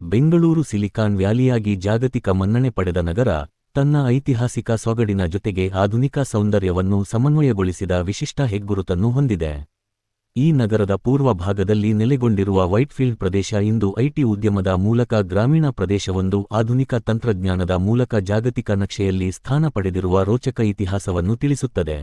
Bengaluru silicon ವ್ಯಾಲಿಯಾಗಿ ಜಾಗತಿಕ ಮನ್ನಣೆ ಪಡೆದ ನಗರ, ತನ್ನ ಐತಿಹಾಸಿಕ ಸೊಗಡಿನ ಜೊತೆಗೆ ಆಧುನಿಕ ಸೌಂದರ್ಯವನ್ನು ಸಮನ್ವಯಗೊಳಿಸಿದ ವಿಶಿಷ್ಟ ಹೆಗ್ಗುರುತನ್ನು ಹೊಂದಿದೆ. ಈ ನಗರದ ಪೂರ್ವ ಭಾಗದಲ್ಲಿ ನೆಲೆಗೊಂಡಿರುವ ವೈಟ್ಫೀಲ್ಡ್ ಪ್ರದೇಶ ಇಂದು ಐಟಿ ಉದ್ಯಮದ ಮೂಲಕ ಗ್ರಾಮೀಣ ಪ್ರದೇಶವೊಂದು ಆಧುನಿಕ ತಂತ್ರಜ್ಞಾನದ ಮೂಲಕ ಜಾಗತಿಕ ನಕ್ಷೆಯಲ್ಲಿ ಸ್ಥಾನ ಪಡೆದಿರುವ ರೋಚಕ ಇತಿಹಾಸವನ್ನು ತಿಳಿಸುತ್ತದೆ.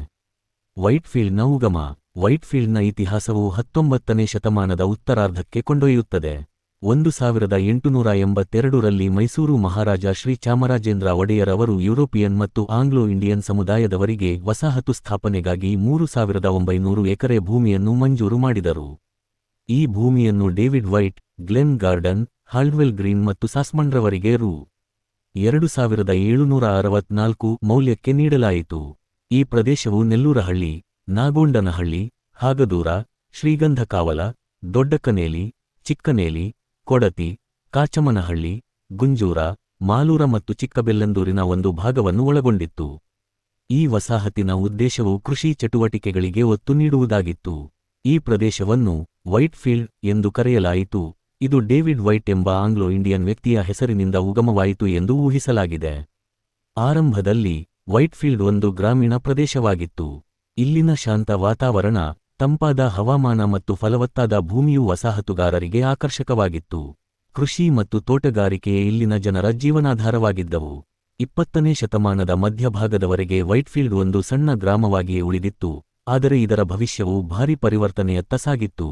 ವೈಟ್ಫೀಲ್ಡ್ನ ಉಗಮ. ವೈಟ್ಫೀಲ್ಡ್ನ ಇತಿಹಾಸವು 19ನೇ ಶತಮಾನದ ಉತ್ತರಾರ್ಧಕ್ಕೆ ಕೊಂಡೊಯ್ಯುತ್ತದೆ. 1882ರಲ್ಲಿ ಮೈಸೂರು ಮಹಾರಾಜ ಶ್ರೀ ಚಾಮರಾಜೇಂದ್ರ ಒಡೆಯರ್ ಅವರು ಯುರೋಪಿಯನ್ ಮತ್ತು ಆಂಗ್ಲೋ ಇಂಡಿಯನ್ ಸಮುದಾಯದವರಿಗೆ ವಸಾಹತು ಸ್ಥಾಪನೆಗಾಗಿ 3900 ಎಕರೆ ಭೂಮಿಯನ್ನು ಮಂಜೂರು ಮಾಡಿದರು. ಈ ಭೂಮಿಯನ್ನು David White, Glenn Gordon, Haldwell Green ಮತ್ತು ಸಾಸ್ಮಂಡ್ರವರಿಗೆ ರೂ. 2764 ಮೌಲ್ಯಕ್ಕೆ ನೀಡಲಾಯಿತು. ಈ ಪ್ರದೇಶವು ನೆಲ್ಲೂರಹಳ್ಳಿ, ನಾಗೋಂಡನಹಳ್ಳಿ, ಹಾಗದೂರ, ಶ್ರೀಗಂಧಕಾವಲ, ದೊಡ್ಡಕನೇಲಿ, ಚಿಕ್ಕನೇಲಿ, ಕೊಡತಿ, ಕಾಚಮನಹಳ್ಳಿ, ಗುಂಜೂರ, ಮಾಲೂರ ಮತ್ತು ಚಿಕ್ಕಬೆಲ್ಲಂದೂರಿನ ಒಂದು ಭಾಗವನ್ನು ಒಳಗೊಂಡಿತ್ತು. ಈ ವಸಾಹತಿನ ಉದ್ದೇಶವು ಕೃಷಿ ಚಟುವಟಿಕೆಗಳಿಗೆ ಒತ್ತು ನೀಡುವುದಾಗಿತ್ತು. ಈ ಪ್ರದೇಶವನ್ನು ವೈಟ್ಫೀಲ್ಡ್ ಎಂದು ಕರೆಯಲಾಯಿತು. ಇದು ಡೇವಿಡ್ ವೈಟ್ ಎಂಬ ಆಂಗ್ಲೋ ಇಂಡಿಯನ್ ವ್ಯಕ್ತಿಯ ಹೆಸರಿನಿಂದ ಉಗಮವಾಯಿತು ಎಂದು ಊಹಿಸಲಾಗಿದೆ. ಆರಂಭದಲ್ಲಿ ವೈಟ್ಫೀಲ್ಡ್ ಒಂದು ಗ್ರಾಮೀಣ ಪ್ರದೇಶವಾಗಿತ್ತು. ಇಲ್ಲಿನ ಶಾಂತ ವಾತಾವರಣ, ತಂಪಾದ ಹವಾಮಾನ ಮತ್ತು ಫಲವತ್ತಾದ ಭೂಮಿಯು ವಸಾಹತುಗಾರರಿಗೆ ಆಕರ್ಷಕವಾಗಿತ್ತು. ಕೃಷಿ ಮತ್ತು ತೋಟಗಾರಿಕೆಯೇ ಇಲ್ಲಿನ ಜನರ ಜೀವನಾಧಾರವಾಗಿದ್ದವು. 20ನೇ ಶತಮಾನದ ಮಧ್ಯಭಾಗದವರೆಗೆ ವೈಟ್ಫೀಲ್ಡ್ ಒಂದು ಸಣ್ಣ ಗ್ರಾಮವಾಗಿಯೇ ಉಳಿದಿತ್ತು, ಆದರೆ ಇದರ ಭವಿಷ್ಯವು ಭಾರೀ ಪರಿವರ್ತನೆಯತ್ತ ಸಾಗಿತ್ತು.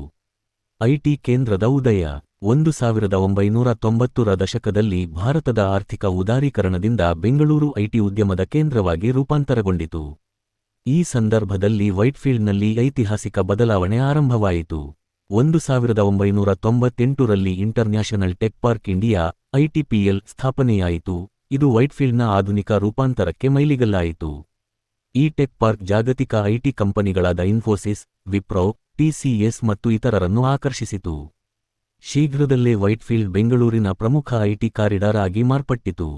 ಐಟಿ ಕೇಂದ್ರದ ಉದಯ. 1990ರ ದಶಕದಲ್ಲಿ ಭಾರತದ ಆರ್ಥಿಕ ಉದಾರೀಕರಣದಿಂದ ಬೆಂಗಳೂರು ಐಟಿ ಉದ್ಯಮದ ಕೇಂದ್ರವಾಗಿ ರೂಪಾಂತರಗೊಂಡಿತು. ಈ ಸಂದರ್ಭದಲ್ಲಿ ವೈಟ್ಫೀಲ್ಡ್ನಲ್ಲಿ ಐತಿಹಾಸಿಕ ಬದಲಾವಣೆ ಆರಂಭವಾಯಿತು. 1998ರಲ್ಲಿ ಇಂಟರ್ನ್ಯಾಷನಲ್ ಟೆಕ್ ಪಾರ್ಕ್ ಇಂಡಿಯಾ (ಐಟಿಪಿಎಲ್) ಸ್ಥಾಪನೆಯಾಯಿತು. ಇದು ವೈಟ್ಫೀಲ್ಡ್ನ ಆಧುನಿಕ ರೂಪಾಂತರಕ್ಕೆ ಮೈಲಿಗಲ್ಲಾಯಿತು. ಈ ಟೆಕ್ ಪಾರ್ಕ್ ಜಾಗತಿಕ ಐಟಿ ಕಂಪನಿಗಳಾದ ಇನ್ಫೋಸಿಸ್, ವಿಪ್ರೋ, ಟಿಸಿಎಸ್ ಮತ್ತು ಇತರರನ್ನು ಆಕರ್ಷಿಸಿತು. ಶೀಘ್ರದಲ್ಲೇ ವೈಟ್ಫೀಲ್ಡ್ ಬೆಂಗಳೂರಿನ ಪ್ರಮುಖ ಐಟಿ ಕಾರಿಡಾರ್ ಆಗಿ ಮಾರ್ಪಟ್ಟಿತು.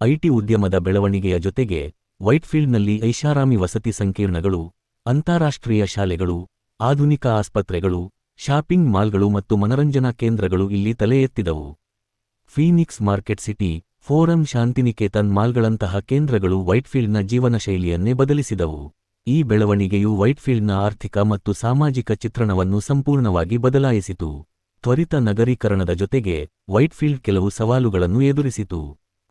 ಐಟಿ ಉದ್ಯಮದ ಬೆಳವಣಿಗೆಯ ಜೊತೆಗೆ ವೈಟ್ಫೀಲ್ಡ್ನಲ್ಲಿ ಐಷಾರಾಮಿ ವಸತಿ ಸಂಕೀರ್ಣಗಳು, ಅಂತಾರಾಷ್ಟ್ರೀಯ ಶಾಲೆಗಳು, ಆಧುನಿಕ ಆಸ್ಪತ್ರೆಗಳು, ಶಾಪಿಂಗ್ ಮಾಲ್ಗಳು ಮತ್ತು ಮನರಂಜನಾ ಕೇಂದ್ರಗಳು ಇಲ್ಲಿ ತಲೆ ಎತ್ತಿದವು. Phoenix Market City, Forum, Shantiniketan ಮಾಲ್ಗಳಂತಹ ಕೇಂದ್ರಗಳು ವೈಟ್ಫೀಲ್ಡ್ನ ಜೀವನ ಶೈಲಿಯನ್ನೇ ಬದಲಿಸಿದವು. ಈ ಬೆಳವಣಿಗೆಯು ವೈಟ್ಫೀಲ್ಡ್ನ ಆರ್ಥಿಕ ಮತ್ತು ಸಾಮಾಜಿಕ ಚಿತ್ರಣವನ್ನು ಸಂಪೂರ್ಣವಾಗಿ ಬದಲಾಯಿಸಿತು. ತ್ವರಿತ ನಗರೀಕರಣದ ಜೊತೆಗೆ ವೈಟ್ಫೀಲ್ಡ್ ಕೆಲವು ಸವಾಲುಗಳನ್ನು ಎದುರಿಸಿತು.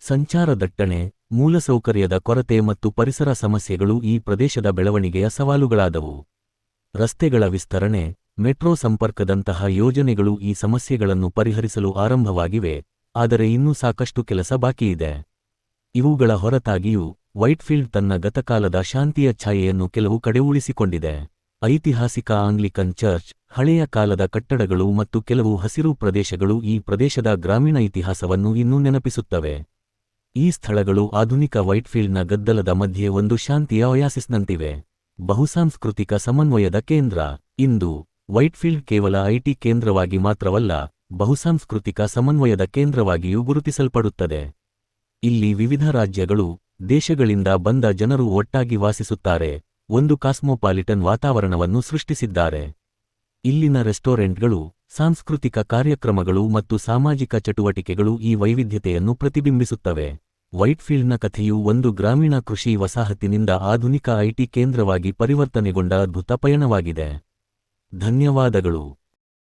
ಸಂಚಾರ ದಟ್ಟಣೆ, ಮೂಲಸೌಕರ್ಯದ ಕೊರತೆ ಮತ್ತು ಪರಿಸರ ಸಮಸ್ಯೆಗಳು ಈ ಪ್ರದೇಶದ ಬೆಳವಣಿಗೆಯ ಸವಾಲುಗಳಾದವು. ರಸ್ತೆಗಳ ವಿಸ್ತರಣೆ, ಮೆಟ್ರೋ ಸಂಪರ್ಕದಂತಹ ಯೋಜನೆಗಳು ಈ ಸಮಸ್ಯೆಗಳನ್ನು ಪರಿಹರಿಸಲು ಆರಂಭವಾಗಿವೆ, ಆದರೆ ಇನ್ನೂ ಸಾಕಷ್ಟು ಕೆಲಸ ಬಾಕಿಯಿದೆ. ಇವುಗಳ ಹೊರತಾಗಿಯೂ ವೈಟ್ಫೀಲ್ಡ್ ತನ್ನ ಗತಕಾಲದ ಶಾಂತಿಯ ಛಾಯೆಯನ್ನು ಕೆಲವು ಕಡೆ ಉಳಿಸಿಕೊಂಡಿದೆ. ಐತಿಹಾಸಿಕ ಆಂಗ್ಲಿಕನ್ ಚರ್ಚ್, ಹಳೆಯ ಕಾಲದ ಕಟ್ಟಡಗಳು ಮತ್ತು ಕೆಲವು ಹಸಿರು ಪ್ರದೇಶಗಳು ಈ ಪ್ರದೇಶದ ಗ್ರಾಮೀಣ ಇತಿಹಾಸವನ್ನು ಇನ್ನೂ ನೆನಪಿಸುತ್ತವೆ. ಈ ಸ್ಥಳಗಳು ಆಧುನಿಕ ವೈಟ್ಫೀಲ್ಡ್ನ ಗದ್ದಲದ ಮಧ್ಯೆ ಒಂದು ಶಾಂತಿಯ ಒಯಾಸಿಸ್ನಂತಿವೆ. ಬಹುಸಾಂಸ್ಕೃತಿಕ ಸಮನ್ವಯದ ಕೇಂದ್ರ. ಇಂದು ವೈಟ್ಫೀಲ್ಡ್ ಕೇವಲ ಐಟಿ ಕೇಂದ್ರವಾಗಿ ಮಾತ್ರವಲ್ಲ, ಬಹುಸಾಂಸ್ಕೃತಿಕ ಸಮನ್ವಯದ ಕೇಂದ್ರವಾಗಿಯೂ ಗುರುತಿಸಲ್ಪಡುತ್ತದೆ. ಇಲ್ಲಿ ವಿವಿಧ ರಾಜ್ಯಗಳು, ದೇಶಗಳಿಂದ ಬಂದ ಜನರು ಒಟ್ಟಾಗಿ ವಾಸಿಸುತ್ತಾರೆ, ಒಂದು ಕಾಸ್ಮೋಪಾಲಿಟನ್ ವಾತಾವರಣವನ್ನು ಸೃಷ್ಟಿಸಿದ್ದಾರೆ. ಇಲ್ಲಿನ ರೆಸ್ಟೋರೆಂಟ್ಗಳು, ಸಾಂಸ್ಕೃತಿಕ ಕಾರ್ಯಕ್ರಮಗಳು ಮತ್ತು ಸಾಮಾಜಿಕ ಚಟುವಟಿಕೆಗಳು ಈ ವೈವಿಧ್ಯತೆಯನ್ನು ಪ್ರತಿಬಿಂಬಿಸುತ್ತವೆ. ವೈಟ್ಫೀಲ್ಡ್ನ ಕಥೆಯು ಒಂದು ಗ್ರಾಮೀಣ ಕೃಷಿ ವಸಾಹತಿನಿಂದ ಆಧುನಿಕ ಐಟಿ ಕೇಂದ್ರವಾಗಿ ಪರಿವರ್ತನೆಗೊಂಡ ಅದ್ಭುತ ಪಯಣವಾಗಿದೆ. ಧನ್ಯವಾದಗಳು.